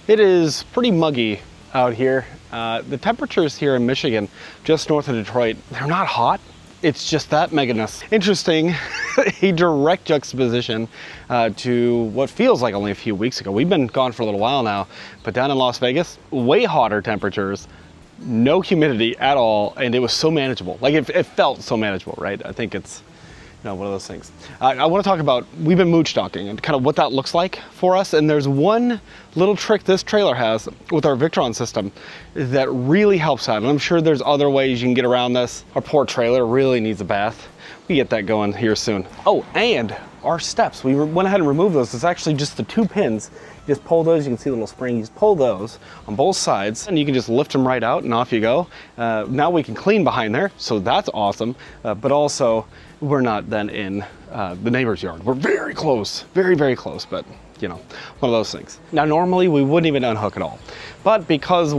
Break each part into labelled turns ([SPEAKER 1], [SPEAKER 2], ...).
[SPEAKER 1] It is pretty muggy out here. The temperatures here in Michigan, just north of Detroit, they're not hot. It's just that meganess. Interesting, a direct juxtaposition to what feels like only a few weeks ago. We've been gone for a little while now, but down in Las Vegas, way hotter temperatures, no humidity at all, and it was so manageable. Like it felt so manageable, right? I think it's one of those things. I want to talk about, we've been Moochdocking and kind of what that looks like for us. And there's one little trick this trailer has with our Victron system that really helps out. And I'm sure there's other ways you can get around this. Our poor trailer really needs a bath. We get that going here soon. Oh, and our steps, we went ahead and removed those. It's actually just the 2 pins. You just pull those, you can see the little spring, you just pull those on both sides and you can just lift them right out and off you go. Now we can clean behind there, so that's awesome. But also, we're not then in the neighbor's yard. We're very close, very, very close, but one of those things. Now, normally we wouldn't even unhook at all, but because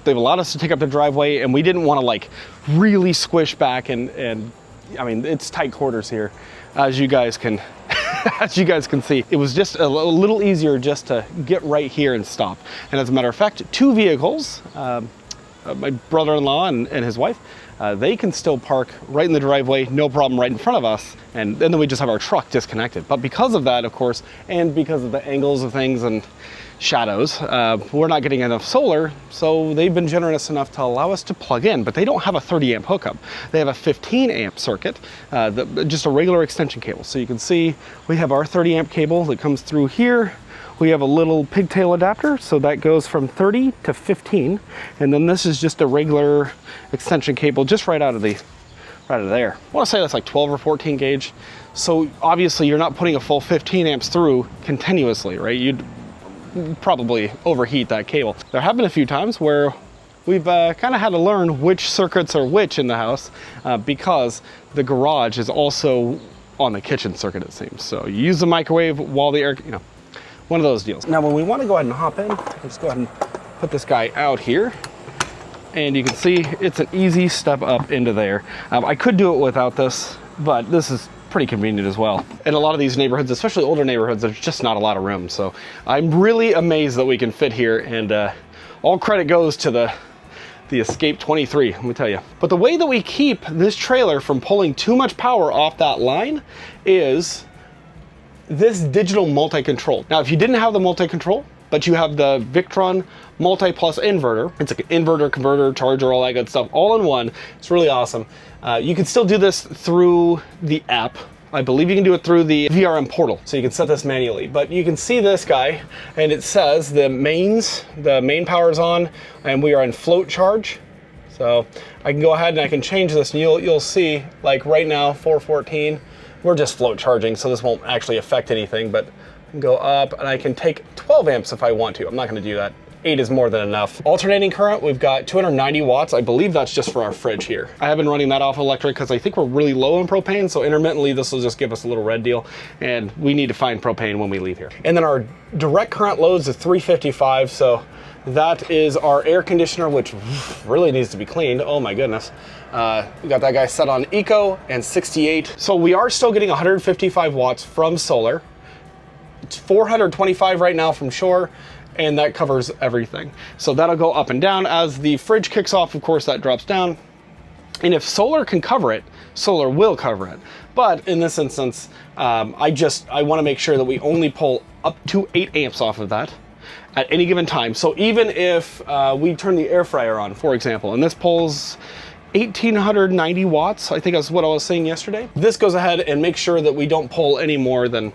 [SPEAKER 1] they've allowed us to take up the driveway and we didn't want to like really squish back and I mean, it's tight quarters here, as you guys can see. It was just a little easier just to get right here and stop. And as a matter of fact, 2 vehicles, my brother-in-law and his wife, they can still park right in the driveway, no problem, right in front of us. And then we just have our truck disconnected. But because of that, of course, and because of the angles of things and shadows, we're not getting enough solar. So they've been generous enough to allow us to plug in, but they don't have a 30 amp hookup. They have a 15 amp circuit, just a regular extension cable. So you can see we have our 30 amp cable that comes through here. We have a little pigtail adapter, so that goes from 30 to 15. And then this is just a regular extension cable just right out of there. I want to say that's like 12 or 14 gauge. So obviously you're not putting a full 15 amps through continuously, right? You'd probably overheat that cable. There have been a few times where we've kind of had to learn which circuits are which in the house because the garage is also on the kitchen circuit, it seems. So you use the microwave while the air, one of those deals. Now when we want to go ahead and hop in, I'll just go ahead and put this guy out here. And you can see it's an easy step up into there. I could do it without this, but this is pretty convenient as well. In a lot of these neighborhoods, especially older neighborhoods, there's just not a lot of room. So I'm really amazed that we can fit here, and all credit goes to the Escape 23, let me tell you. But the way that we keep this trailer from pulling too much power off that line is this digital multi-control. Now, if you didn't have the multi-control, but you have the Victron multi-plus inverter, it's like an inverter, converter, charger, all that good stuff, all in one. It's really awesome. You can still do this through the app. I believe you can do it through the VRM portal, so you can set this manually. But you can see this guy, and it says the main power is on, and we are in float charge. So I can go ahead and I can change this, and you'll see, like right now, 414, we're just float charging, so this won't actually affect anything, but I can go up and I can take 12 amps if I want to. I'm not gonna do that. 8 is more than enough. Alternating current, we've got 290 watts. I believe that's just for our fridge here. I have been running that off electric because I think we're really low on propane, so intermittently this will just give us a little red deal, and we need to find propane when we leave here. And then our direct current loads is 355, so that is our air conditioner, which really needs to be cleaned. Oh my goodness. We got that guy set on Eco and 68. So we are still getting 155 watts from solar. It's 425 right now from shore, and that covers everything. So that'll go up and down. As the fridge kicks off, of course, that drops down. And if solar can cover it, solar will cover it. But in this instance, I want to make sure that we only pull up to 8 amps off of that at any given time. So even if we turn the air fryer on, for example, and this pulls 1,890 watts, I think that's what I was saying yesterday. This goes ahead and makes sure that we don't pull any more than,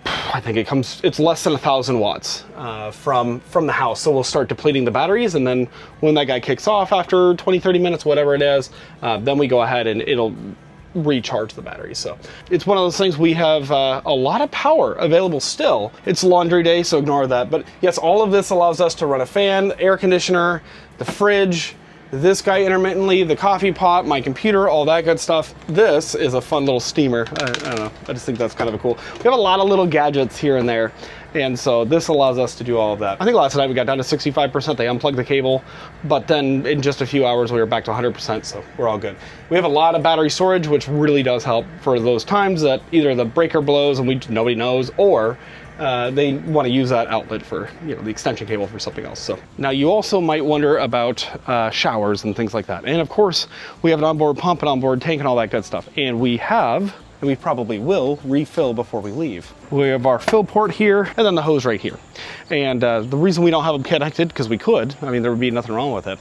[SPEAKER 1] I think it's less than 1,000 watts from the house. So we'll start depleting the batteries, and then when that guy kicks off after 20, 30 minutes, whatever it is, then we go ahead and it'll recharge the battery. So it's one of those things. We have a lot of power available still. It's laundry day, so ignore that. But yes, all of this allows us to run a fan, air conditioner, the fridge, this guy intermittently, the coffee pot, my computer, all that good stuff. This is a fun little steamer. I don't know, I just think that's kind of a cool. We have a lot of little gadgets here and there, and so this allows us to do all of that. I think last night we got down to 65%. They unplugged the cable, but then in just a few hours we were back to 100%, so we're all good. We have a lot of battery storage, which really does help for those times that either the breaker blows and nobody knows, or they want to use that outlet for, you know, the extension cable for something else. So now you also might wonder about showers and things like that. And of course, we have an onboard pump, an onboard tank, and all that good stuff. And we have, and we probably will, refill before we leave. We have our fill port here, and then the hose right here. And the reason we don't have them connected, because we could, I mean, there would be nothing wrong with it,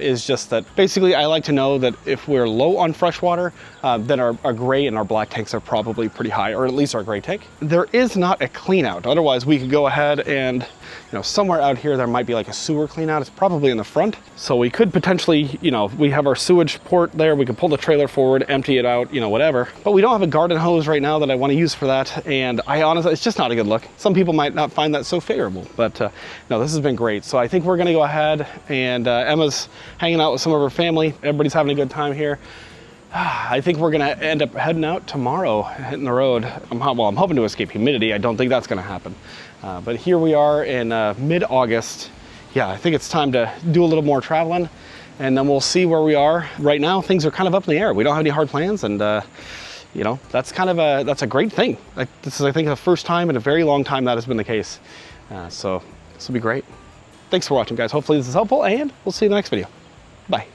[SPEAKER 1] is just that basically I like to know that if we're low on fresh water, then our gray and our black tanks are probably pretty high, or at least our gray tank. There is not a clean out. Otherwise, we could go ahead and, you know, somewhere out here there might be like a sewer clean out. It's probably in the front. So we could potentially, you know, we have our sewage port there. We could pull the trailer forward, empty it out, you know, whatever. But we don't have a garden hose right now that I want to use for that. And I honestly, it's just not a good look. Some people might not find that so favorable, but no, this has been great. So I think we're going to go ahead, and Emma's hanging out with some of her family. Everybody's having a good time here. I think we're gonna end up heading out tomorrow, hitting the road. I'm hoping to escape humidity. I don't think that's gonna happen. But here we are in mid-August. Yeah, I think it's time to do a little more traveling, and then we'll see where we are. Right now, things are kind of up in the air. We don't have any hard plans, and you know, that's a great thing. Like, this is, I think, the first time in a very long time that has been the case. So this will be great. Thanks for watching, guys. Hopefully this is helpful, and we'll see you in the next video. Bye.